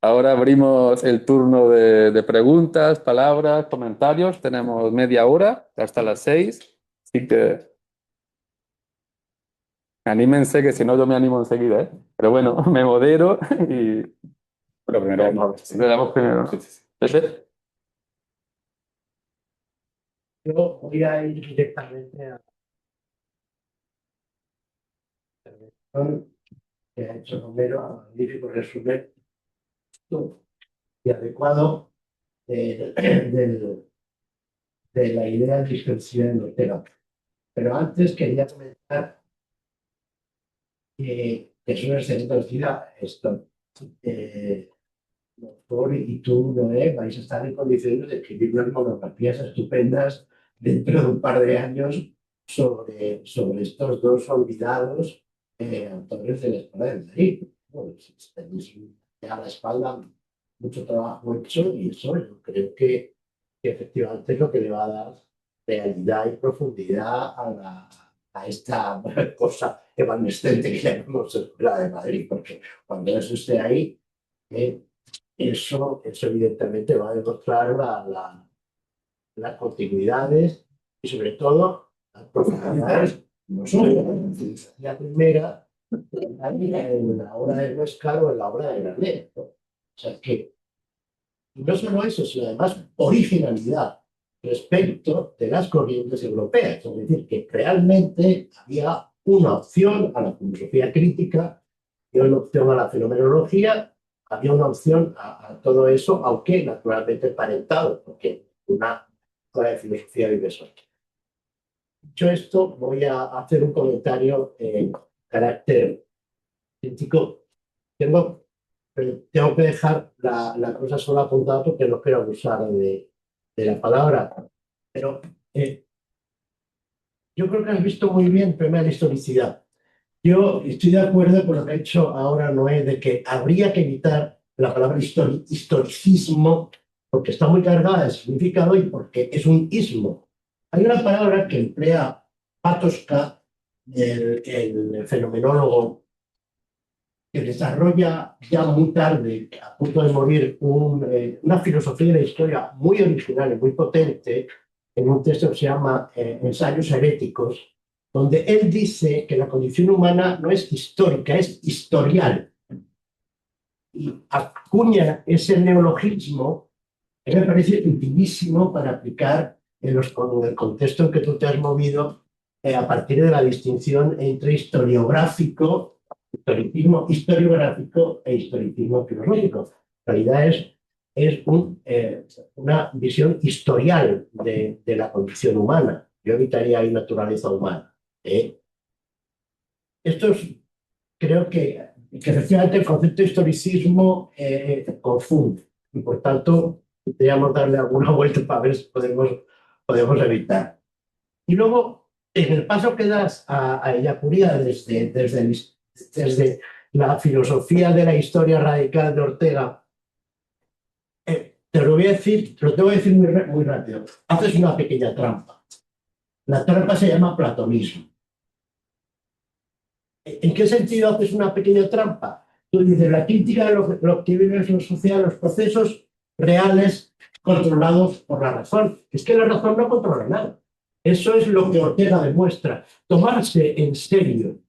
Ahora abrimos el turno de preguntas, palabras, comentarios. Tenemos media hora hasta las 6. Así que anímense, que si no yo me animo enseguida, ¿eh? Pero bueno, me modero y Bueno, primero vamos a ver. le damos primero. Sí, sí, sí. Pepe. Yo voy a ir directamente a la intervención que ha hecho Romero, a magnífico resumen justo y adecuado de la idea de dispersión en los temas. Pero antes quería comentar que es una excelente noticia esto. Doctor y tú, Noé, vais a estar en condiciones de escribir unas monografías estupendas dentro de un par de años sobre estos dos olvidados autores de la Escuela de Madrid. Bueno, tenéis ya a la espalda mucho trabajo hecho y eso yo creo que efectivamente es lo que le va a dar realidad y profundidad a esta cosa evanescente que llamamos Escuela de Madrid, porque cuando eso esté ahí, eh, eso evidentemente va a demostrar las continuidades y sobre todo las profundidades, no solo en la primera, en la obra de Huéscar o en la obra de Garnet, ¿no? O sea que no solo eso, sino además originalidad respecto de las corrientes europeas. Es decir, que realmente había una opción a la filosofía crítica, había una opción a la fenomenología, había una opción a todo eso, aunque naturalmente emparentado, porque una escuela de filosofía vive sola. Dicho esto, voy a hacer un comentario en carácter crítico. Tengo tengo que dejar la cosa sola apuntada porque no quiero abusar de la palabra. Pero yo creo que has visto muy bien el tema de la historicidad. Yo estoy de acuerdo con lo que ha dicho ahora Noé, de que habría que evitar la palabra historicismo porque está muy cargada de significado y porque es un ismo. Hay una palabra que emplea Patočka, el fenomenólogo que desarrolla ya muy tarde, a punto de morir, una filosofía de la historia muy original y muy potente, en un texto que se llama Ensayos heréticos, donde él dice que la condición humana no es histórica, es historial. Y acuña ese neologismo que me parece utilísimo para aplicar en el contexto en que tú te has movido a partir de la distinción entre historiográfico e historicismo filosófico. En realidad es una visión historial de la condición humana. Yo evitaría ahí naturaleza humana. Esto es, creo que efectivamente el concepto de historicismo confunde y por tanto deberíamos darle alguna vuelta para ver si podemos evitar. Y luego, en el paso que das a Ellacuría desde la filosofía de la historia radical de Ortega, te lo voy a decir, te lo tengo que decir muy rápido. Haces una pequeña trampa. La trampa se llama platonismo. ¿En qué sentido haces una pequeña trampa? Tú dices, la crítica de lo que vive en la sociedad, los procesos reales controlados por la razón. Es que la razón no controla nada. Eso es lo que Ortega demuestra. Tomarse en serio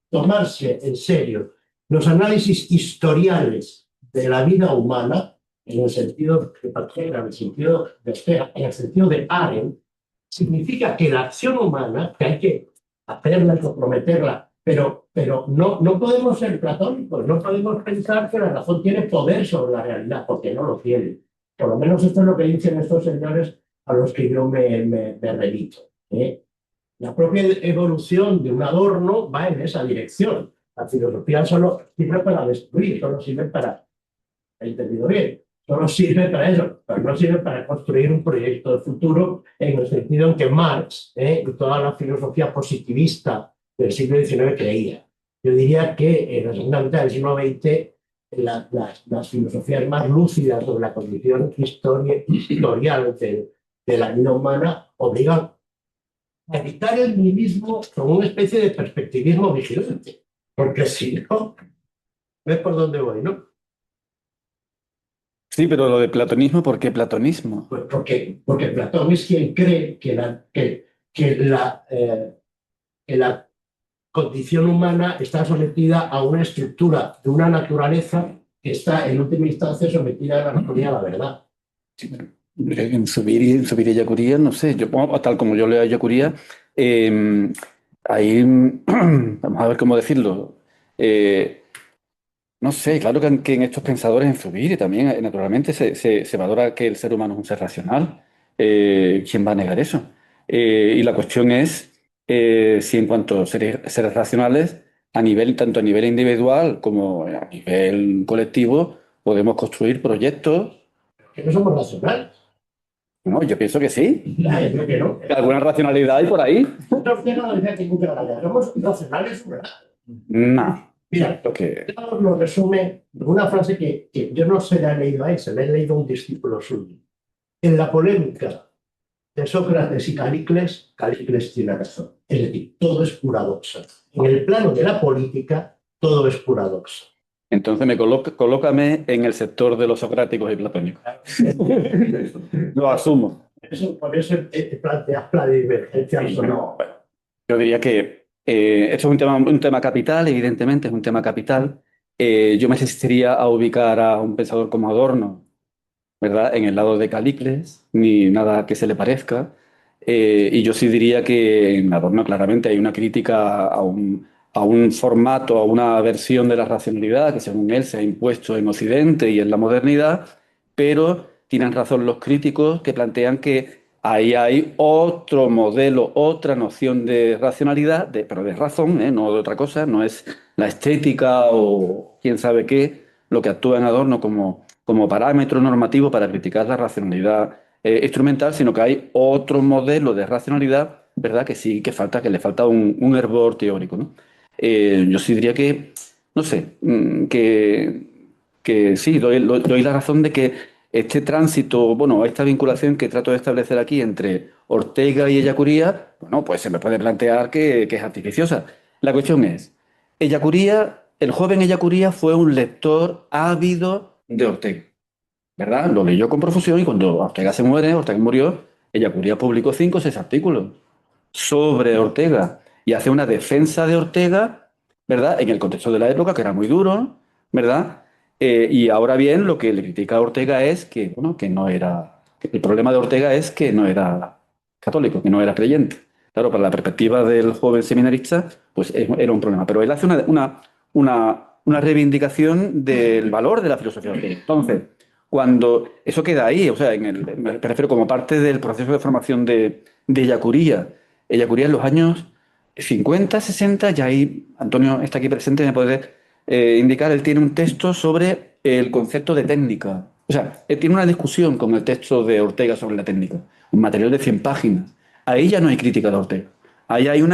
los análisis historiales de la vida humana, en el sentido de Ortega, en el sentido de Ortega, en el sentido de Arendt, significa que la acción humana, que hay que hacerla y comprometerla, pero no podemos ser platónicos, no podemos pensar que la razón tiene poder sobre la realidad, porque no lo tiene. Por lo menos esto es lo que dicen estos señores a los que yo me remito. ¿Eh? La propia evolución de un adorno va en esa dirección. La filosofía solo sirve para destruir, solo sirve para, he entendido bien, solo sirve para eso, pero no sirve para construir un proyecto de futuro en el sentido en que Marx y toda la filosofía positivista del siglo XIX creía. Yo diría que en la segunda mitad del siglo XX las filosofías más lúcidas sobre la condición historial de la vida humana obligan a evitar el nihilismo como una especie de perspectivismo vigilante, porque si no, ves por dónde voy, ¿no? Sí, pero lo de platonismo, ¿por qué platonismo? Pues porque Platón es quien cree que la condición humana está sometida a una estructura de una naturaleza que está en última instancia sometida a la anatomía de la verdad. Sí, pero en Subir y Yacuría, no sé, yo, tal como yo leo a Yacuría, ahí, vamos a ver cómo decirlo, eh, no sé, claro que en estos pensadores en Zubiri también, naturalmente, se valora que el ser humano es un ser racional. ¿Quién va a negar eso? Y la cuestión es si en cuanto a seres racionales, tanto a nivel individual como a nivel colectivo, podemos construir proyectos. Que no somos racionales. No, yo pienso que sí. Yo creo que no. Que alguna racionalidad hay por ahí. Entonces no decía que nunca la somos racionales, ¿verdad? No. Mira, Lo que... lo resume en una frase que yo no se la he leído a él, se la he leído a un discípulo suyo. En la polémica de Sócrates y Calícles, Calícles tiene razón. Es decir, todo es pura doxa. En el plano de la política, todo es pura doxa. Entonces colócame en el sector de los socráticos y platónicos. Lo asumo. Por eso planteas la divergencia. Sí, bueno, yo diría que esto es un tema capital, evidentemente es un tema capital. Yo me resistiría a ubicar a un pensador como Adorno, ¿verdad?, en el lado de Calícles, ni nada que se le parezca. Y yo sí diría que en Adorno claramente hay una crítica a un formato, a una versión de la racionalidad que según él se ha impuesto en Occidente y en la modernidad, pero tienen razón los críticos que plantean que ahí hay otro modelo, otra noción de racionalidad, pero de razón, no de otra cosa, no es la estética o quién sabe qué lo que actúa en Adorno como parámetro normativo para criticar la racionalidad instrumental, sino que hay otro modelo de racionalidad, ¿verdad? Que sí, que le falta un hervor teórico, ¿no? Yo sí diría que, no sé, que sí, doy la razón de que este tránsito, bueno, esta vinculación que trato de establecer aquí entre Ortega y Ellacuría, bueno, pues se me puede plantear que es artificiosa. La cuestión es, el joven Ellacuría fue un lector ávido de Ortega, ¿verdad? Lo leyó con profusión y cuando Ortega murió, Ellacuría publicó 5 o 6 artículos sobre Ortega y hace una defensa de Ortega, ¿verdad? En el contexto de la época, que era muy duro, ¿verdad? Y ahora bien, lo que le critica a Ortega es que, bueno, que no era... El problema de Ortega es que no era católico, que no era creyente. Claro, para la perspectiva del joven seminarista, pues era un problema. Pero él hace una reivindicación del valor de la filosofía ortega. Entonces, cuando eso queda ahí, o sea, me refiero como parte del proceso de formación de Ellacuría. Ellacuría en los años 50, 60, ya ahí Antonio está aquí presente, me puede indicar, él tiene un texto sobre el concepto de técnica. O sea, él tiene una discusión con el texto de Ortega sobre la técnica, un material de 100 páginas. Ahí ya no hay crítica de Ortega. Ahí hay un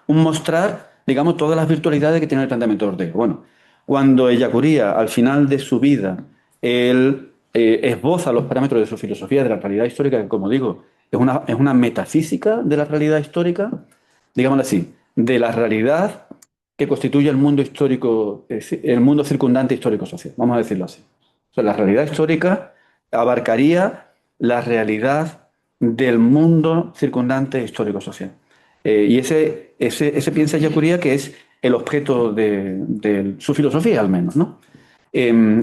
mostrar, digamos, todas las virtualidades que tiene el planteamiento de Ortega. Bueno, cuando Ellacuría, al final de su vida, él esboza los parámetros de su filosofía de la realidad histórica, que como digo, es una metafísica de la realidad histórica, digámoslo así, de la realidad que constituye el mundo histórico, el mundo circundante histórico-social, vamos a decirlo así. O sea, la realidad histórica abarcaría la realidad del mundo circundante histórico-social. Y ese piensa Ellacuría que es el objeto de su filosofía, al menos, ¿no? En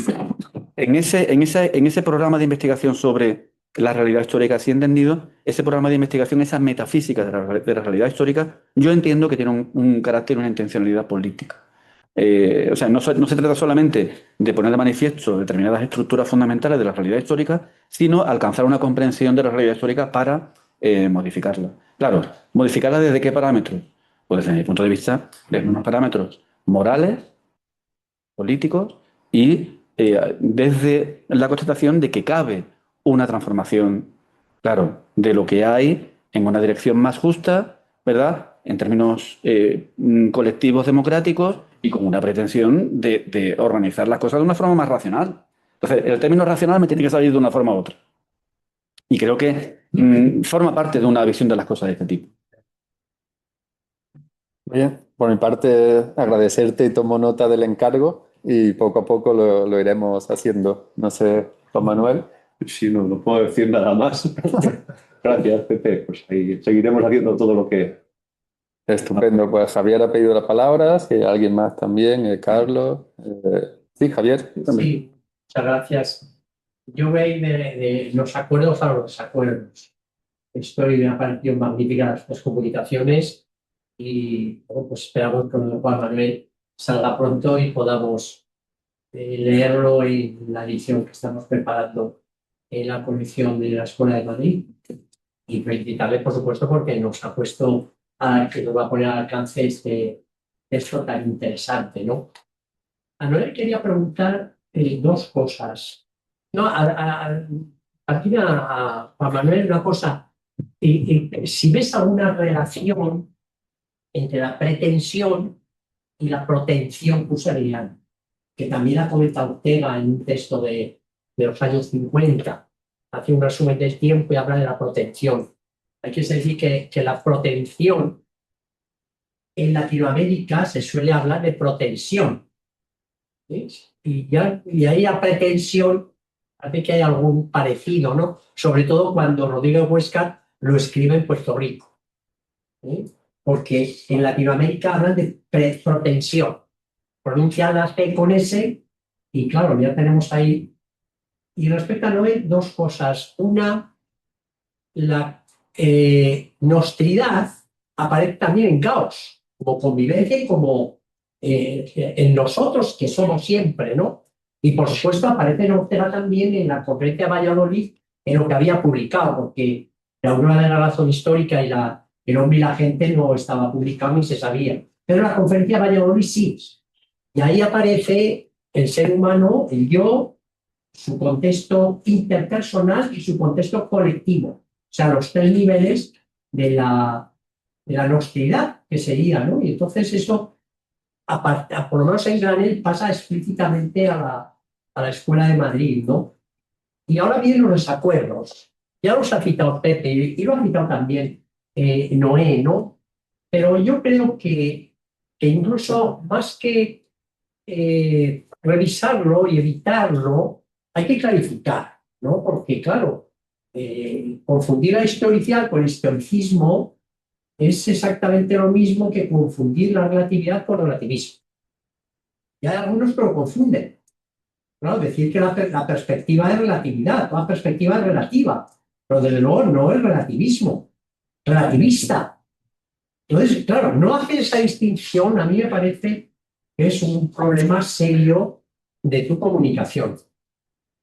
ese programa de investigación sobre la realidad histórica, así entendido, ese programa de investigación, esa metafísica de la realidad histórica, yo entiendo que tiene un carácter, una intencionalidad política. O sea, no se trata solamente de poner de manifiesto determinadas estructuras fundamentales de la realidad histórica, sino alcanzar una comprensión de la realidad histórica para modificarla. Claro, ¿modificarla desde qué parámetros? Pues desde mi punto de vista, desde unos parámetros morales, políticos y desde la constatación de que cabe una transformación, claro, de lo que hay en una dirección más justa, ¿verdad? En términos colectivos democráticos y con una pretensión de organizar las cosas de una forma más racional. Entonces, el término racional me tiene que salir de una forma u otra. Y creo que forma parte de una visión de las cosas de este tipo. Muy bien, por mi parte, agradecerte y tomo nota del encargo. y poco a poco lo iremos haciendo. No sé, Juan Manuel. Sí, no puedo decir nada más. Gracias, Pepe. Pues ahí seguiremos haciendo todo lo que... Estupendo, pues Javier ha pedido la palabra, si hay alguien más también, Carlos. Sí, Javier. Sí, muchas gracias. Yo voy a ir de los acuerdos a los desacuerdos. Estoy, me ha parecido magnífica las tres comunicaciones y bueno, pues esperamos que Juan Manuel salga pronto y podamos leerlo en la edición que estamos preparando en la Comisión de la Escuela de Madrid. Y felicitarle, por supuesto, porque nos ha puesto que nos va a poner al alcance esto tan interesante, ¿no? A Noel quería preguntar dos cosas. No, aquí a Juan Manuel una cosa. Si ves alguna relación entre la pretensión y la protección husserliana, que también ha comentado Ortega en un texto de los años 50, hace un resumen del tiempo y habla de la protección. Hay que decir que la protección en Latinoamérica se suele hablar de protensión. ¿Sí? Y ahí a pretensión parece que hay algún parecido, ¿no? Sobre todo cuando Rodrigo Huesca lo escribe en Puerto Rico. ¿Sí? Porque en Latinoamérica hablan de protensión. Pronuncian la P con S y claro, ya tenemos ahí. Y respecto a Noé, dos cosas. Una, la nostridad aparece también en caos, como convivencia y como en nosotros, que somos siempre, ¿no? Y por supuesto aparece en Ortega también en la conferencia de Valladolid, en lo que había publicado, porque la Aurora de la Razón Histórica y el hombre y la gente no estaba publicado ni se sabía. Pero en la conferencia de Valladolid sí. Y ahí aparece el ser humano, el yo, su contexto interpersonal y su contexto colectivo. O sea, los tres niveles de la nostridad que sería, ¿no? Y entonces eso, por lo menos en Granel, pasa explícitamente a la Escuela de Madrid, ¿no? Y ahora vienen los desacuerdos. Ya los ha citado Pepe y lo ha citado también Noé, ¿no? Pero yo creo que incluso más que revisarlo y evitarlo, hay que clarificar, ¿no? Porque, claro, confundir la historicidad con el historicismo es exactamente lo mismo que confundir la relatividad con relativismo. Y hay algunos que lo confunden. Claro, decir que la perspectiva es relatividad, toda perspectiva es relativa, pero desde luego no es relativismo, relativista. Entonces, claro, no hacer esa distinción a mí me parece que es un problema serio de tu comunicación.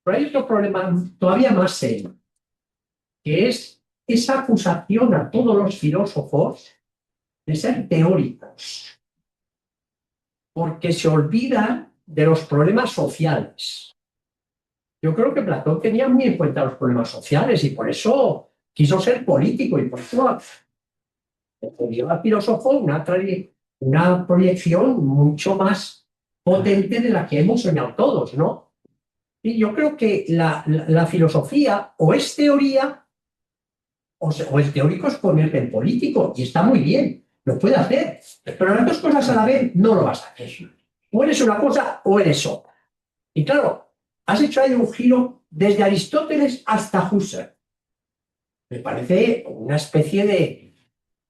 Pero hay otro problema todavía más serio, que es esa acusación a todos los filósofos de ser teóricos, porque se olvidan de los problemas sociales. Yo creo que Platón tenía muy en cuenta los problemas sociales y por eso quiso ser político y por eso dio al filósofo una proyección mucho más potente de la que hemos soñado todos, ¿no? Y yo creo que la filosofía o es teoría o el teórico se convierte en político y está muy bien, lo puede hacer, pero las dos cosas a la vez no lo vas a hacer. O eres una cosa o eres otra. Y claro, has hecho ahí un giro desde Aristóteles hasta Husserl. Me parece una especie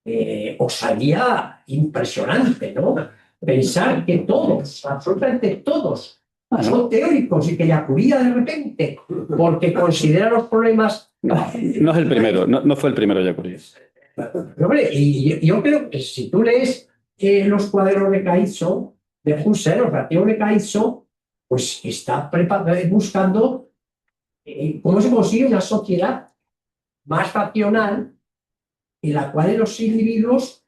de osadía impresionante, ¿no? Pensar que todos, absolutamente todos, son teóricos y que Yacuría de repente, porque considera los problemas... No es el primero, no fue el primero Yacuría. Hombre, y yo creo que si tú lees los cuadernos de Caïso, de Husserl, los relativos de Caïso, pues está buscando cómo se consigue una sociedad más racional en la cual los individuos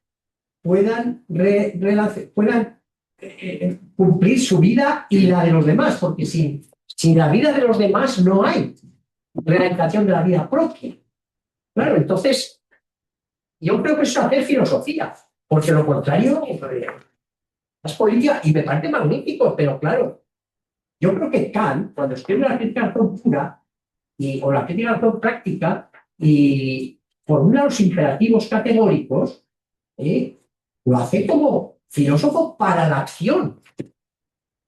puedan cumplir su vida y la de los demás, porque sin la vida de los demás no hay realización de la vida propia. Claro, entonces, yo creo que eso es hacer filosofía, porque lo contrario es política y me parece magnífico, pero claro, yo creo que Kant, cuando escribe la crítica de la razón pura o la crítica de la razón práctica y formula los imperativos categóricos, lo hace como filósofo para la acción.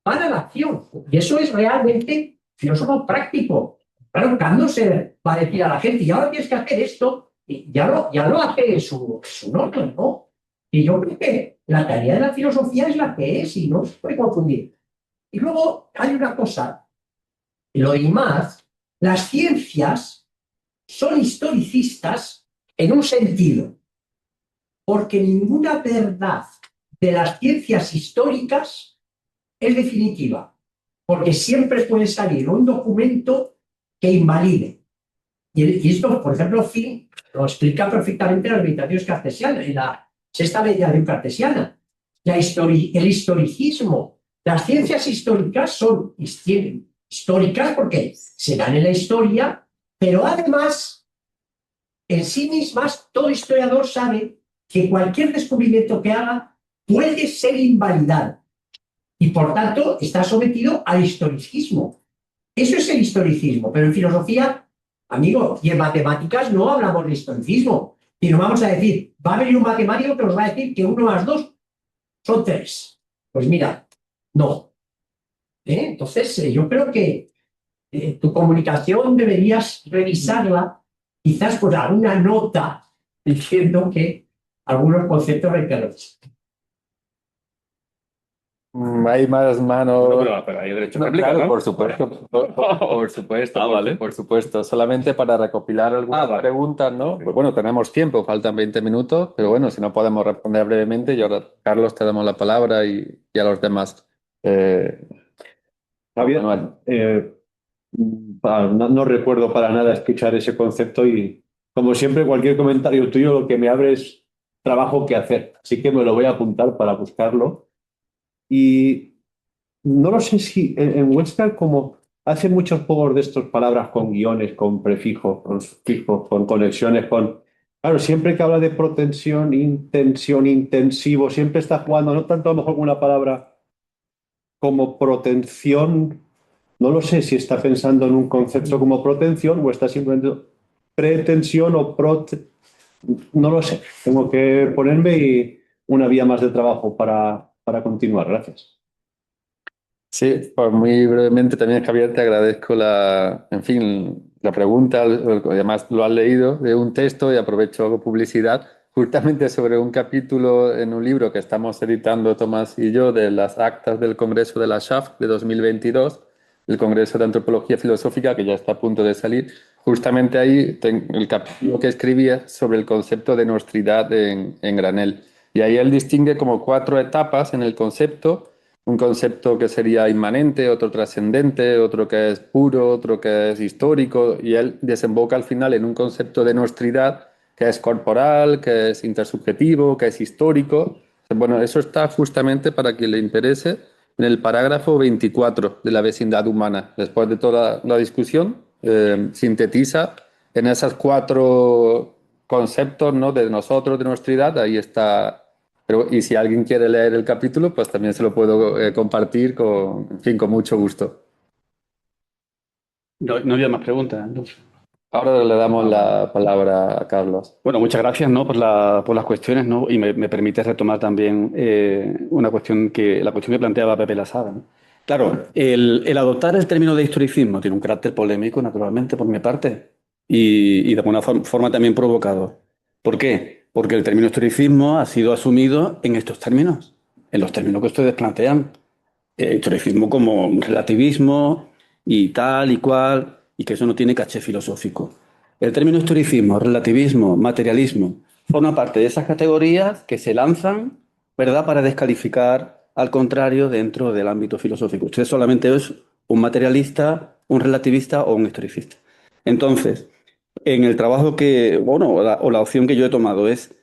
van a la acción. Y eso es realmente filósofo práctico. Claro, Kant no se va a decir a la gente, y ahora tienes que hacer esto, y ya lo hace su norma, ¿no? Y yo creo que la tarea de la filosofía es la que es y no se puede confundir. Y luego hay una cosa, lo y más, las ciencias son historicistas en un sentido, porque ninguna verdad de las ciencias históricas es definitiva, porque siempre puede salir un documento que invalide. Y esto, por ejemplo, Finn lo explica perfectamente en las meditaciones cartesianas, en la sexta meditación cartesiana. El historicismo, las ciencias históricas son históricas porque se dan en la historia, pero además, en sí mismas, todo historiador sabe que cualquier descubrimiento que haga puede ser invalidado y, por tanto, está sometido al historicismo. Eso es el historicismo, pero en filosofía, amigo, y en matemáticas no hablamos de historicismo, sino vamos a decir, va a venir un matemático que nos va a decir que 1 más 2 son 3. Pues mira, no. Entonces, yo creo que tu comunicación deberías revisarla, quizás por alguna nota diciendo que algunos conceptos reiterados. Hay más manos. No, pero hay derecho a No, réplica, claro, ¿no? por supuesto, por supuesto, Ah, vale. por supuesto. Solamente para recopilar algunas Vale. preguntas, ¿no? Pues bueno, tenemos tiempo, faltan 20 minutos, pero bueno, si no podemos responder brevemente, y ahora, Carlos, te damos la palabra y a los demás. Javier, Manuel. no recuerdo para nada escuchar ese concepto y, como siempre, cualquier comentario tuyo lo que me abre es trabajo que hacer. Así que me lo voy a apuntar para buscarlo. Y no lo sé si en Huesca, como hacen muchos juegos de estas palabras con guiones, con prefijos, con sufijos, con conexiones, con... Claro, siempre que habla de protensión, intensión, intensivo, siempre está jugando, no tanto a lo mejor con una palabra como protención. No lo sé si está pensando en un concepto como protensión o está simplemente pretensión o No lo sé. Tengo que ponerme una vía más de trabajo para continuar. Gracias. Sí, pues muy brevemente también, Javier, te agradezco la pregunta, además lo has leído de un texto y aprovecho, hago publicidad, justamente sobre un capítulo en un libro que estamos editando Tomás y yo de las actas del Congreso de la SHAF de 2022, el Congreso de Antropología Filosófica, que ya está a punto de salir. Justamente ahí el capítulo que escribía sobre el concepto de nostridad en Granell. Y ahí él distingue como 4 etapas en el concepto. Un concepto que sería inmanente, otro trascendente, otro que es puro, otro que es histórico, y él desemboca al final en un concepto de nostridad que es corporal, que es intersubjetivo, que es histórico. Bueno, eso está justamente, para quien le interese, en el parágrafo 24 de la vecindad humana. Después de toda la discusión, sintetiza en esos 4 conceptos, ¿no?, de nosotros, de nostridad, ahí está. Pero, y si alguien quiere leer el capítulo, pues también se lo puedo compartir con mucho gusto. No había más preguntas, ¿no? Ahora le damos la palabra a Carlos. Bueno, muchas gracias, ¿no?, por las cuestiones, ¿no? Y me permite retomar también la cuestión que planteaba Pepe Lasada, ¿no? Claro, el adoptar el término de historicismo tiene un carácter polémico, naturalmente, por mi parte, y de alguna forma también provocado. ¿Por qué? Porque el término historicismo ha sido asumido en estos términos, en los términos que ustedes plantean. Historicismo como relativismo y tal y cual, y que eso no tiene caché filosófico. El término historicismo, relativismo, materialismo, forma parte de esas categorías que se lanzan, ¿verdad?, para descalificar al contrario dentro del ámbito filosófico. Usted solamente es un materialista, un relativista o un historicista. Entonces, en el trabajo o la opción que yo he tomado es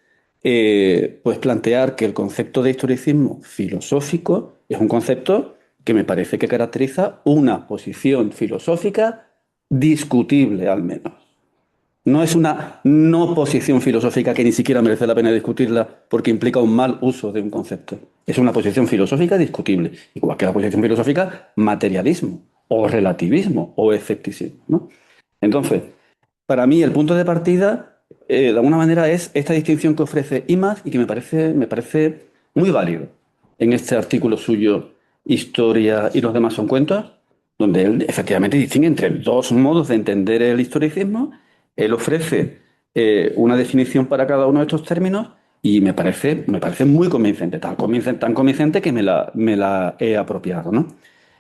pues plantear que el concepto de historicismo filosófico es un concepto que me parece que caracteriza una posición filosófica discutible, al menos. No es una no posición filosófica que ni siquiera merece la pena discutirla porque implica un mal uso de un concepto. Es una posición filosófica discutible, igual que la posición filosófica materialismo o relativismo o escepticismo, ¿no? Entonces, para mí el punto de partida, de alguna manera, es esta distinción que ofrece IMAX y que me parece muy válido en este artículo suyo historia y los demás son cuentos, donde él efectivamente distingue entre dos modos de entender el historicismo. Él ofrece una definición para cada uno de estos términos y me parece muy convincente, tan convincente que me la he apropiado, ¿no?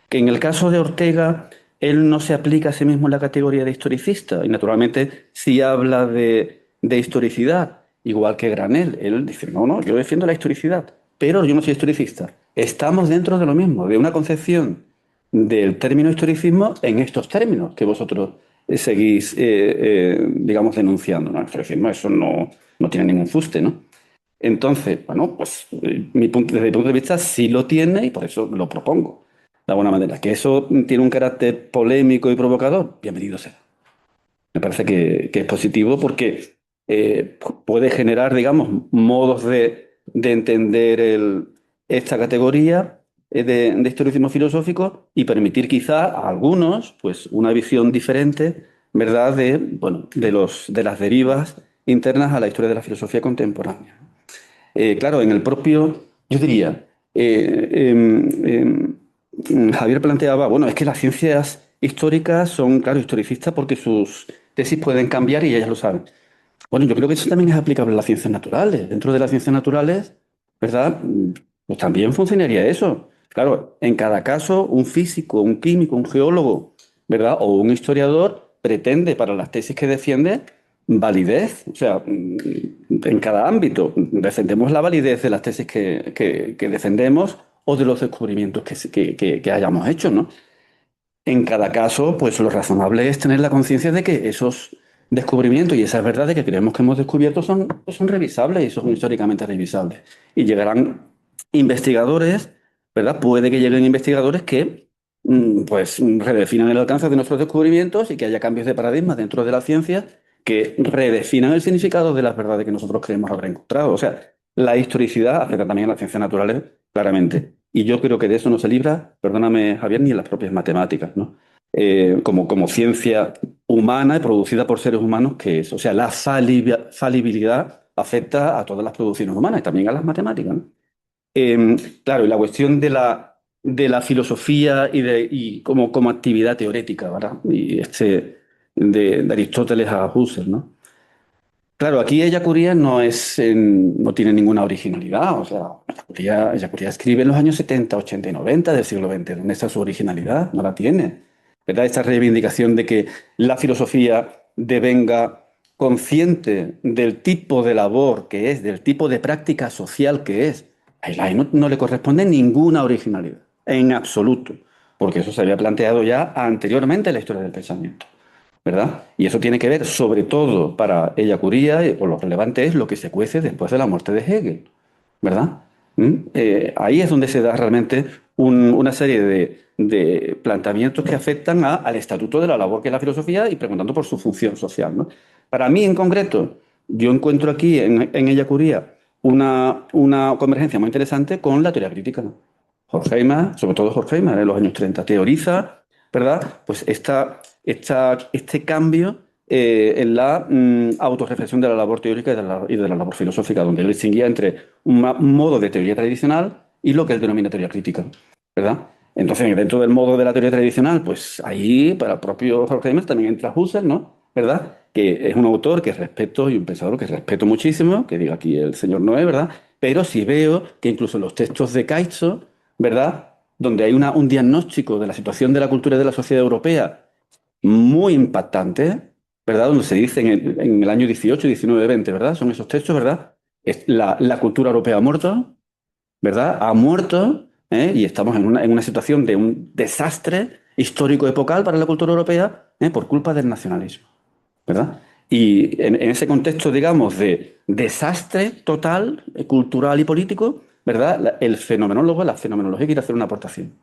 Que en el caso de Ortega, él no se aplica a sí mismo en la categoría de historicista y naturalmente sí habla de historicidad, igual que Granell. Él dice, no, no, yo defiendo la historicidad, pero yo no soy historicista. Estamos dentro de lo mismo, de una concepción del término historicismo en estos términos que vosotros seguís, digamos, denunciando, ¿no? El historicismo, eso no tiene ningún fuste, ¿no? Entonces, bueno, pues desde mi punto de vista sí lo tiene y por eso lo propongo de alguna manera. Que eso tiene un carácter polémico y provocador, bienvenido sea. Me parece que es positivo porque puede generar, digamos, modos de entender esta categoría de historicismo filosófico y permitir quizá a algunos pues, una visión diferente, ¿verdad?, bueno, de las derivas internas a la historia de la filosofía contemporánea. Claro, en el propio, yo diría, Javier planteaba, bueno, es que las ciencias históricas son, claro, historicistas porque sus tesis pueden cambiar y ellas lo saben. Bueno, yo creo que eso también es aplicable a las ciencias naturales. Dentro de las ciencias naturales, ¿verdad? Pues también funcionaría eso. Claro, en cada caso, un físico, un químico, un geólogo, ¿verdad? O un historiador pretende para las tesis que defiende validez. O sea, en cada ámbito defendemos la validez de las tesis que defendemos o de los descubrimientos que hayamos hecho, ¿no? En cada caso, pues lo razonable es tener la conciencia de que esos descubrimientos y esas verdades que creemos que hemos descubierto son revisables y son históricamente revisables. Y llegarán investigadores, ¿verdad? Puede que lleguen investigadores que pues redefinan el alcance de nuestros descubrimientos y que haya cambios de paradigma dentro de la ciencia que redefinan el significado de las verdades que nosotros creemos haber encontrado. O sea, la historicidad afecta también a las ciencias naturales, claramente. Y yo creo que de eso no se libra, perdóname Javier, ni en las propias matemáticas, ¿no? Como ciencia humana y producida por seres humanos, que es, o sea, la falibilidad afecta a todas las producciones humanas y también a las matemáticas, ¿no? Claro, y la cuestión de la filosofía y como actividad teórica, ¿verdad? Y de Aristóteles a Husserl, ¿no? Claro, aquí Ellacuría no tiene ninguna originalidad. O sea, Ellacuría escribe en los años 70, 80 y 90 del siglo XX. ¿Dónde está su originalidad? No la tiene. ¿Verdad? Esta reivindicación de que la filosofía devenga consciente del tipo de labor que es, del tipo de práctica social que es. A él no le corresponde ninguna originalidad, en absoluto, porque eso se había planteado ya anteriormente en la historia del pensamiento. ¿Verdad? Y eso tiene que ver, sobre todo para Ellacuría, o lo relevante es lo que se cuece después de la muerte de Hegel, ¿verdad? Ahí es donde se da realmente una serie de planteamientos que afectan al estatuto de la labor que es la filosofía y preguntando por su función social, ¿no? Para mí, en concreto, yo encuentro aquí en Ellacuría una convergencia muy interesante con la teoría crítica, ¿no? Horkheimer, sobre todo Horkheimer, en los años 30, teoriza, ¿verdad? Pues este cambio en la autorreflexión de la labor teórica y de la labor filosófica, donde él distinguía entre un modo de teoría tradicional y lo que él denomina teoría crítica, ¿verdad? Entonces, dentro del modo de la teoría tradicional, pues ahí, para el propio Horkheimer, también entra Husserl, ¿no? ¿Verdad? Que es un autor que respeto y un pensador que respeto muchísimo, que diga aquí el señor Noé, ¿verdad? Pero sí veo que incluso en los textos de Caixo, ¿verdad? Donde hay un diagnóstico de la situación de la cultura y de la sociedad europea muy impactante, ¿verdad? Donde se dice en el año 18, 19, 20, ¿verdad? Son esos textos, ¿verdad? La cultura europea ha muerto, ¿verdad? Ha muerto, ¿eh? Y estamos en una situación de un desastre histórico epocal para la cultura europea, por culpa del nacionalismo, ¿verdad? Y en ese contexto, digamos, de desastre total, cultural y político, ¿verdad? La fenomenología quiere hacer una aportación.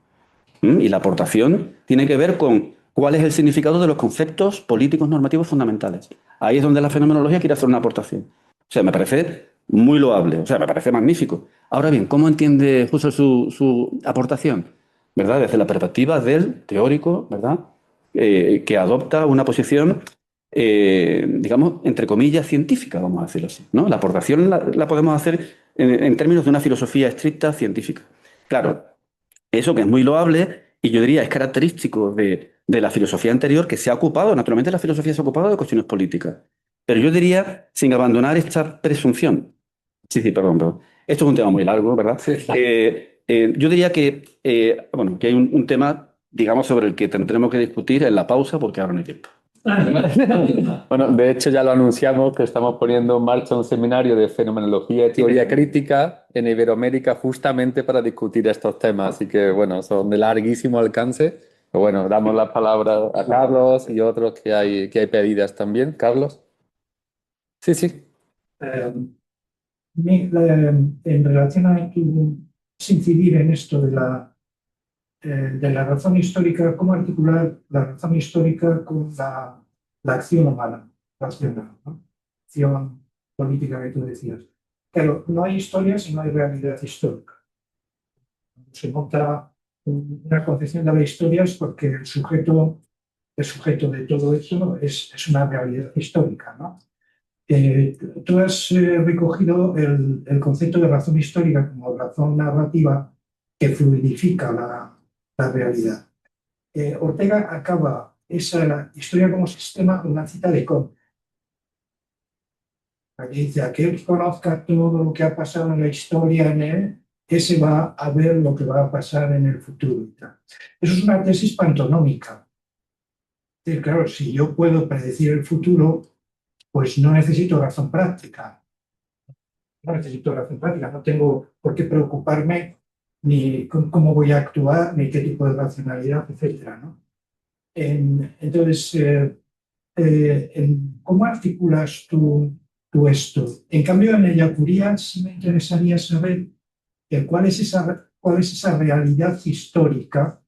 Y la aportación tiene que ver con cuál es el significado de los conceptos políticos normativos fundamentales. Ahí es donde la fenomenología quiere hacer una aportación. O sea, me parece muy loable, o sea, me parece magnífico. Ahora bien, ¿cómo entiende Husserl su aportación? ¿Verdad? Desde la perspectiva del teórico, ¿verdad? Que adopta una posición, digamos, entre comillas, científica, vamos a decirlo así, ¿no? La aportación la podemos hacer en términos de una filosofía estricta científica. Claro, Eso que es muy loable y yo diría es característico de la filosofía anterior que se ha ocupado, naturalmente la filosofía se ha ocupado de cuestiones políticas, pero yo diría sin abandonar esta presunción. Sí, sí, perdón. Esto es un tema muy largo, ¿verdad? Sí. Yo diría bueno, que hay un tema, digamos, sobre el que tendremos que discutir en la pausa porque ahora no hay tiempo. Bueno, de hecho ya lo anunciamos que estamos poniendo en marcha un seminario de fenomenología y teoría crítica en Iberoamérica justamente para discutir estos temas. Así que, bueno, son de larguísimo alcance. Pero bueno, damos la palabra a Carlos y otros que hay pedidas también. Carlos. Sí, sí. Eh, en relación a tu incidir en esto de la razón histórica, cómo articular la razón histórica con la acción humana, racional, ¿no? Acción política que tú decías. Claro, no hay historia si no hay realidad histórica. Cuando se monta una concepción de la historia es porque el sujeto de todo esto es una realidad histórica, ¿no? Tú has recogido el concepto de razón histórica como razón narrativa que fluidifica la realidad. Ortega acaba esa historia como sistema con una cita de Comte. Aquí dice, aquel que conozca todo lo que ha pasado en la historia en él, ese va a ver lo que va a pasar en el futuro. Y tal. Eso es una tesis pantonómica. Claro, si yo puedo predecir el futuro, pues no necesito razón práctica. No necesito razón práctica, no tengo por qué preocuparme ni cómo voy a actuar, ni qué tipo de racionalidad, etcétera, ¿no? Entonces, ¿cómo articulas tú esto? En cambio, en el Yacuría sí me interesaría saber cuál es esa realidad histórica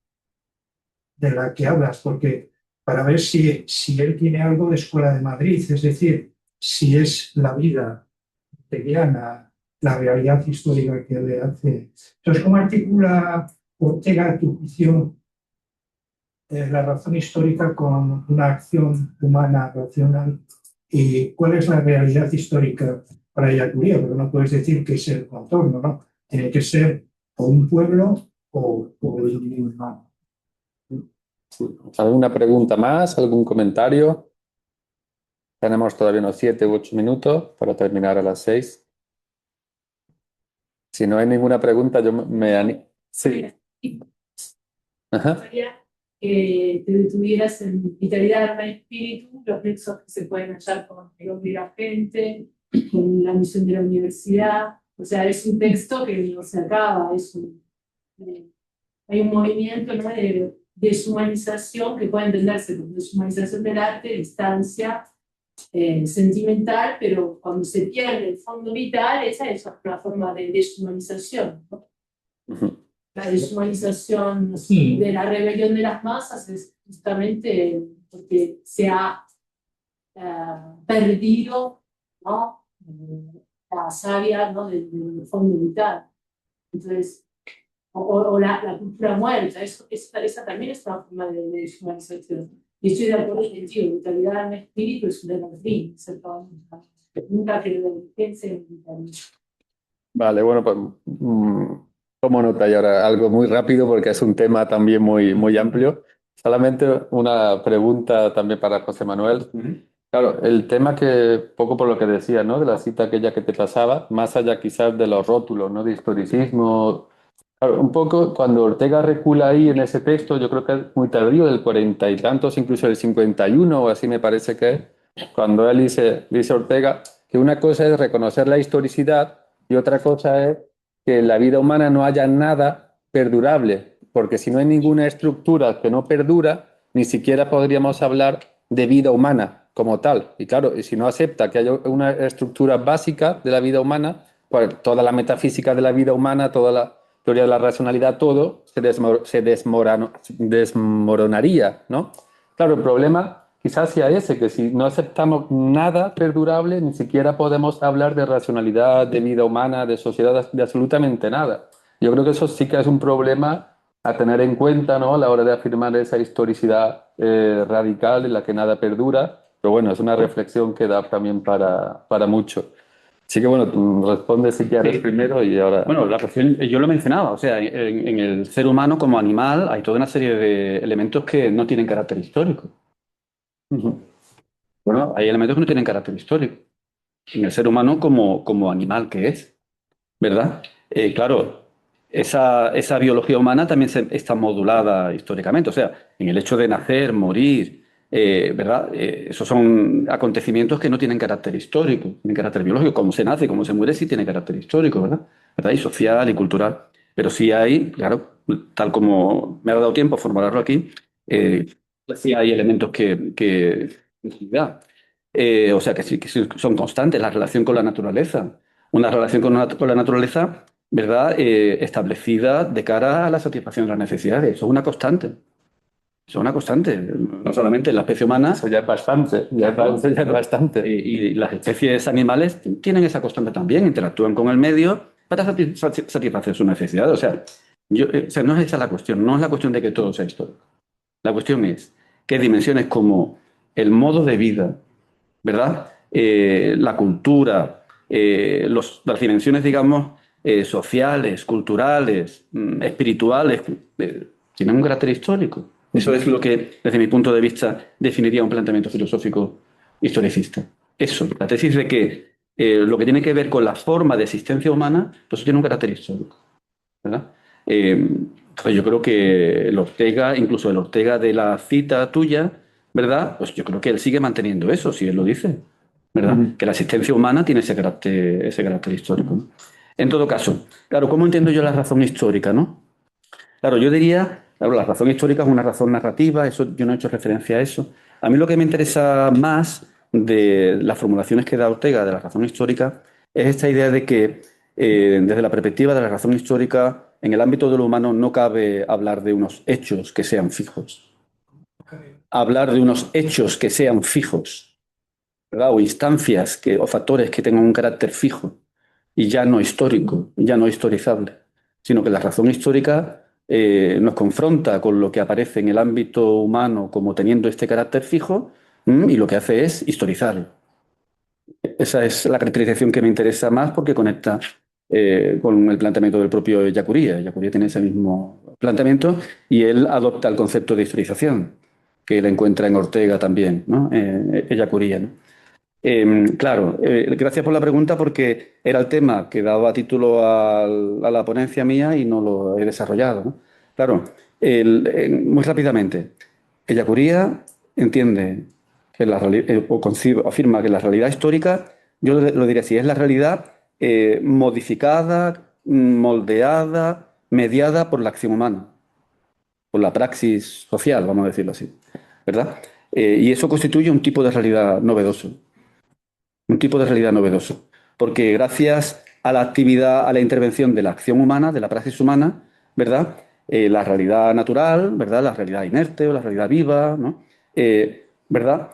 de la que hablas, porque para ver si él tiene algo de Escuela de Madrid, es decir, si es la vida cotidiana, la realidad histórica que le hace. Entonces, ¿cómo articula Ortega tu juicio la razón histórica con una acción humana racional? ¿Y cuál es la realidad histórica para Yacuría? Porque no puedes decir que es el contorno, ¿no? Tiene que ser o un pueblo o el humano. ¿Alguna pregunta más? ¿Algún comentario? Tenemos todavía unos 7 u 8 minutos para terminar a las 6. Si no hay ninguna pregunta, yo me animo. Sí. Ajá. Gustaría que te detuvieras en vitalidad, alma y espíritu, los nexos que se pueden hallar con el hombre y la gente, con la misión de la universidad. O sea, es un texto que no se acaba, hay un movimiento, ¿no?, de deshumanización que puede entenderse como deshumanización del arte, distancia sentimental, pero cuando se pierde el fondo vital, esa es una forma de deshumanización, ¿no? La deshumanización de la rebelión de las masas es justamente porque se ha perdido, ¿no?, la savia, ¿no?, del fondo vital. Entonces, o la cultura muerta, esa también es una forma de deshumanización. Y estoy de acuerdo contigo, vitalidad en espíritu es un evergreen, nunca que la vigencia en vitalidad. Vale, bueno, pues tomo nota y ahora algo muy rápido porque es un tema también muy amplio. Solamente una pregunta también para José Manuel. Claro, el tema que, poco por lo que decía, ¿no? De la cita aquella que te pasaba, más allá quizás de los rótulos, ¿no? De historicismo. Claro, un poco cuando Ortega recula ahí en ese texto, yo creo que es muy tardío, del 40 y tantos, incluso del 51 o así me parece que es, cuando él dice Ortega que una cosa es reconocer la historicidad y otra cosa es que en la vida humana no haya nada perdurable, porque si no hay ninguna estructura que no perdura, ni siquiera podríamos hablar de vida humana como tal. Y claro, y si no acepta que haya una estructura básica de la vida humana, pues toda la metafísica de la vida humana, toda la teoría de la racionalidad, todo se desmoronaría, ¿no? Claro, el problema quizás sea ese, que si no aceptamos nada perdurable, ni siquiera podemos hablar de racionalidad, de vida humana, de sociedad, de absolutamente nada. Yo creo que eso sí que es un problema a tener en cuenta, ¿no?, a la hora de afirmar esa historicidad radical en la que nada perdura, pero bueno, es una reflexión que da también para mucho. Así que bueno, tú responde si quieres Sí. primero y ahora... Bueno, la cuestión, yo lo mencionaba, o sea, en el ser humano como animal hay toda una serie de elementos que no tienen carácter histórico. Ujú. Bueno, hay elementos que no tienen carácter histórico. En el ser humano como animal que es, ¿verdad? Claro, esa biología humana también está modulada históricamente, o sea, en el hecho de nacer, morir, ¿verdad? Esos son acontecimientos que no tienen carácter histórico, tienen carácter biológico. Como se nace, como se muere, sí tiene carácter histórico, ¿verdad? ¿Verdad? Y social y cultural. Pero sí hay, claro, tal como me ha dado tiempo a formularlo aquí, pues sí hay elementos que o sea, que sí son constantes, la relación con la naturaleza. Una relación con la naturaleza, ¿verdad? Establecida de cara a la satisfacción de las necesidades. Eso es una constante. Eso es una constante. No solamente en la especie humana, Eso ya es bastante, eso ya es bastante. y las especies animales tienen esa constante también, interactúan con el medio para satisfacer sus necesidades. O sea, o sea, no es esa la cuestión, no es la cuestión de que todo sea histórico. La cuestión es que dimensiones como el modo de vida, ¿verdad? La cultura, las dimensiones, digamos, sociales, culturales, espirituales, tienen un carácter histórico. Eso es lo que, desde mi punto de vista, definiría un planteamiento filosófico historicista. Eso, la tesis de que lo que tiene que ver con la forma de existencia humana, pues eso tiene un carácter histórico, ¿verdad? Entonces yo creo que el Ortega, incluso el Ortega de la cita tuya, ¿verdad? Pues yo creo que él sigue manteniendo eso, si él lo dice, ¿verdad? Ujú. Que la existencia humana tiene ese carácter histórico, ¿no? En todo caso, claro, ¿cómo entiendo yo la razón histórica, no? Claro, yo diría, claro, la razón histórica es una razón narrativa, eso yo no he hecho referencia a eso. A mí lo que me interesa más de las formulaciones que da Ortega de la razón histórica es esta idea de que desde la perspectiva de la razón histórica, en el ámbito de lo humano no cabe hablar de unos hechos que sean fijos, hablar de unos hechos que sean fijos, ¿verdad? O instancias o factores que tengan un carácter fijo y ya no histórico, ya no historizable, sino que la razón histórica nos confronta con lo que aparece en el ámbito humano como teniendo este carácter fijo, y lo que hace es historizarlo. Esa es la caracterización que me interesa más porque conecta con el planteamiento del propio Ellacuría. Ellacuría tiene ese mismo planteamiento y él adopta el concepto de historización, que él encuentra en Ortega también, ¿no? Ellacuría, ¿no? Claro, gracias por la pregunta porque era el tema que daba título a la ponencia mía y no lo he desarrollado, ¿no? Claro, muy rápidamente, Ellacuría entiende que afirma que la realidad histórica, yo lo diría así, es la realidad modificada, moldeada, mediada por la acción humana, por la praxis social, vamos a decirlo así, ¿verdad? Y eso constituye un tipo de realidad novedoso. Un tipo de realidad novedoso. Porque gracias a la actividad, a la intervención de la acción humana, de la praxis humana, ¿verdad? La realidad natural, ¿verdad? La realidad inerte o la realidad viva, ¿no? ¿Verdad?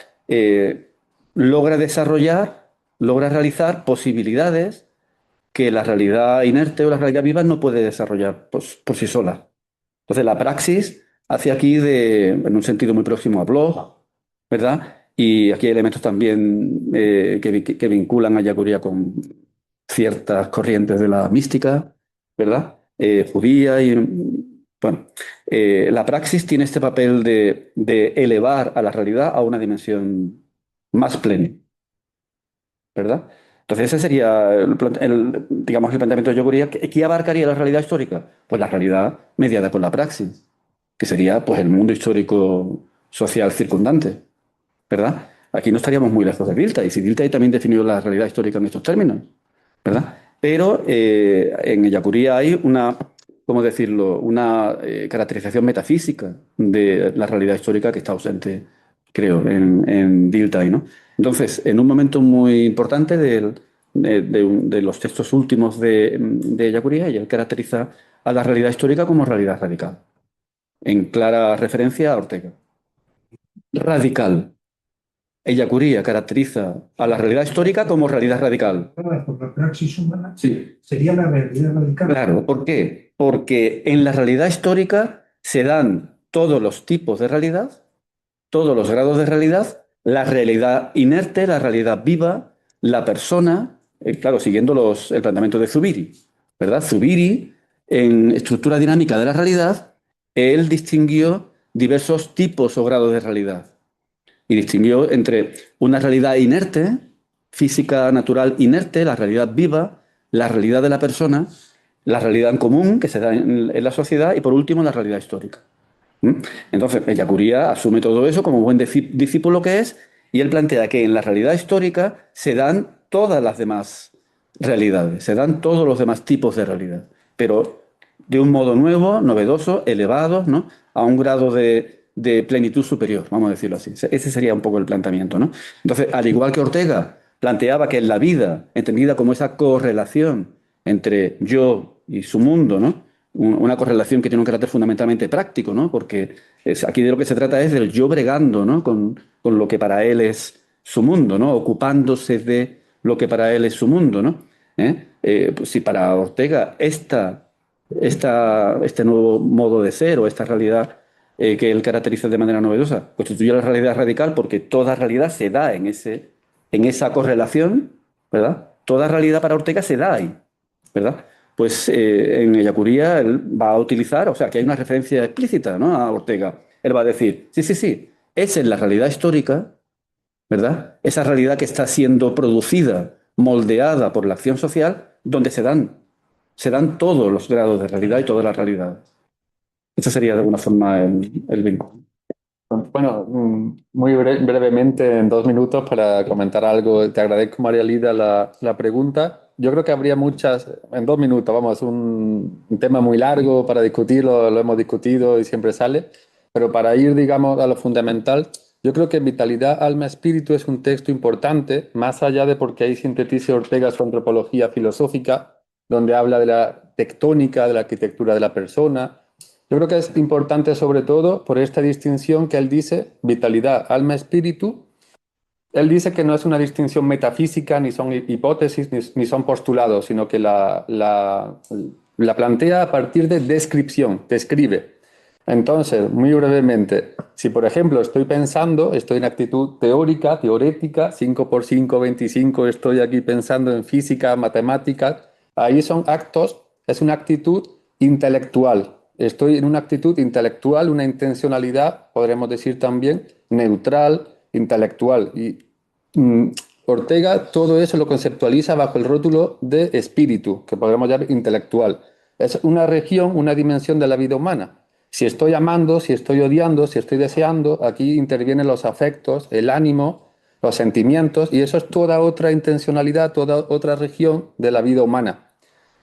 Logra desarrollar, logra realizar posibilidades que la realidad inerte o la realidad viva no puede desarrollar por sí sola. Entonces, la praxis hace aquí en un sentido muy próximo a Bloch, ¿verdad? Y aquí hay elementos también que vinculan a Yacuría con ciertas corrientes de la mística, ¿verdad? Judía y... Bueno, la praxis tiene este papel de elevar a la realidad a una dimensión más plena, ¿verdad? Entonces ese sería, digamos, el planteamiento de Yoguría. ¿Qué abarcaría la realidad histórica? Pues la realidad mediada por la praxis, que sería pues, el mundo histórico social circundante, ¿verdad? Aquí no estaríamos muy lejos de Dilthey, y si Dilthey también definió la realidad histórica en estos términos, ¿verdad? Pero en Ellacuría hay una, ¿cómo decirlo?, una caracterización metafísica de la realidad histórica que está ausente, creo, en Dilthey, ¿no? Entonces, en un momento muy importante de los textos últimos de Ellacuría, ella caracteriza a la realidad histórica como realidad radical, en clara referencia a Ortega. Radical. Ellacuría caracteriza a la realidad histórica como realidad radical. Por la praxis humana, Sí. sería la realidad radical. Claro, ¿por qué? Porque en la realidad histórica se dan todos los tipos de realidad, todos los grados de realidad, la realidad inerte, la realidad viva, la persona, claro, siguiendo el planteamiento de Zubiri, ¿verdad? Zubiri, en estructura dinámica de la realidad, él distinguió diversos tipos o grados de realidad. Y distinguió entre una realidad inerte, física natural inerte, la realidad viva, la realidad de la persona, la realidad en común que se da en la sociedad y por último la realidad histórica. ¿Mm? Entonces, Ellacuría asume todo eso como buen discípulo que es y él plantea que en la realidad histórica se dan todas las demás realidades, se dan todos los demás tipos de realidad, pero de un modo nuevo, novedoso, elevado, ¿no? A un grado de plenitud superior, vamos a decirlo así. Ese sería un poco el planteamiento, ¿no? Entonces, al igual que Ortega planteaba que en la vida, entendida como esa correlación entre yo y su mundo, ¿no? Una correlación que tiene un carácter fundamentalmente práctico, ¿no? Porque aquí de lo que se trata es del yo bregando, ¿no? Con lo que para él es su mundo, ¿no? Ocupándose de lo que para él es su mundo, ¿no? Pues si para Ortega este nuevo modo de ser o esta realidad que él caracteriza de manera novedosa constituye la realidad radical porque toda realidad se da en esa correlación, ¿verdad? Toda realidad para Ortega se da ahí, ¿verdad? Pues en Ellacuría él va a utilizar, o sea, que hay una referencia explícita, ¿no? A Ortega. Él va a decir, sí, sí, sí, esa es la realidad histórica, ¿verdad? Esa realidad que está siendo producida, moldeada por la acción social, donde se dan todos los grados de realidad y todas las realidades. Ese sería de alguna forma el vínculo. Bueno, muy brevemente, en 2 minutos, para comentar algo. Te agradezco, María Lida, la pregunta. Yo creo que habría muchas, en 2 minutos, vamos, un tema muy largo para discutirlo, lo hemos discutido y siempre sale, pero para ir, digamos, a lo fundamental, yo creo que Vitalidad, Alma, Espíritu es un texto importante, más allá de porque ahí sintetiza Ortega su antropología filosófica, donde habla de la tectónica, de la arquitectura de la persona. Yo creo que es importante sobre todo por esta distinción que él dice, vitalidad, alma, espíritu. Él dice que no es una distinción metafísica, ni son hipótesis, ni son postulados, sino que la plantea a partir de descripción, describe. Entonces, muy brevemente, si por ejemplo estoy pensando, estoy en actitud teórica, teorética, 5 por 5, 25, estoy aquí pensando en física, matemáticas, ahí son actos, es una actitud intelectual. Estoy en una actitud intelectual, una intencionalidad, podremos decir también, neutral, intelectual. Y Ortega todo eso lo conceptualiza bajo el rótulo de espíritu, que podemos llamar intelectual. Es una región, una dimensión de la vida humana. Si estoy amando, si estoy odiando, si estoy deseando, aquí intervienen los afectos, el ánimo, los sentimientos, y eso es toda otra intencionalidad, toda otra región de la vida humana.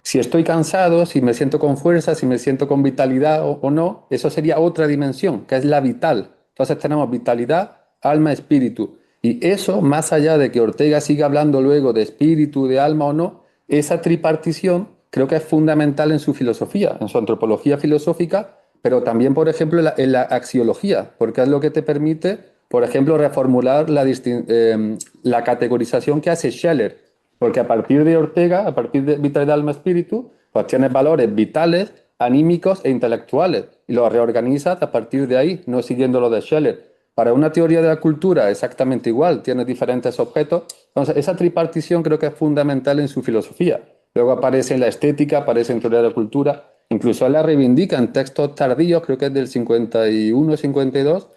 Si estoy cansado, si me siento con fuerza, si me siento con vitalidad o no, eso sería otra dimensión, que es la vital. Entonces tenemos vitalidad, alma, espíritu. Y eso, más allá de que Ortega siga hablando luego de espíritu, de alma o no, esa tripartición creo que es fundamental en su filosofía, en su antropología filosófica, pero también, por ejemplo, en la axiología, porque es lo que te permite, por ejemplo, reformular la categorización que hace Scheller. Porque a partir de Ortega, a partir de vitalidad, alma, espíritu, pues tienes valores vitales, anímicos e intelectuales. Y los reorganizas a partir de ahí, no siguiendo lo de Scheller. Para una teoría de la cultura, exactamente igual, tienes diferentes objetos. Entonces, esa tripartición creo que es fundamental en su filosofía. Luego aparece en la estética, aparece en teoría de la cultura. Incluso él la reivindica en textos tardíos, creo que es del 51, 52,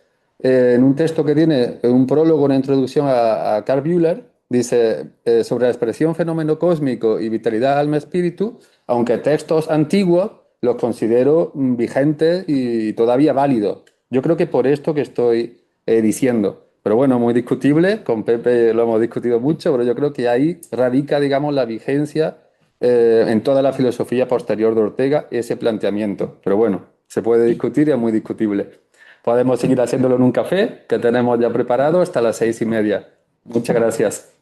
en un texto que tiene un prólogo, una introducción a Carl Bühler, dice sobre la expresión fenómeno cósmico y vitalidad alma espíritu, aunque textos antiguos los considero vigentes y todavía válidos. Yo creo que por esto que estoy diciendo. Pero bueno, muy discutible, con Pepe lo hemos discutido mucho, pero yo creo que ahí radica, digamos, la vigencia en toda la filosofía posterior de Ortega, ese planteamiento. Pero bueno, se puede discutir y es muy discutible. Podemos seguir haciéndolo en un café que tenemos ya preparado hasta las 6:30. Muchas gracias.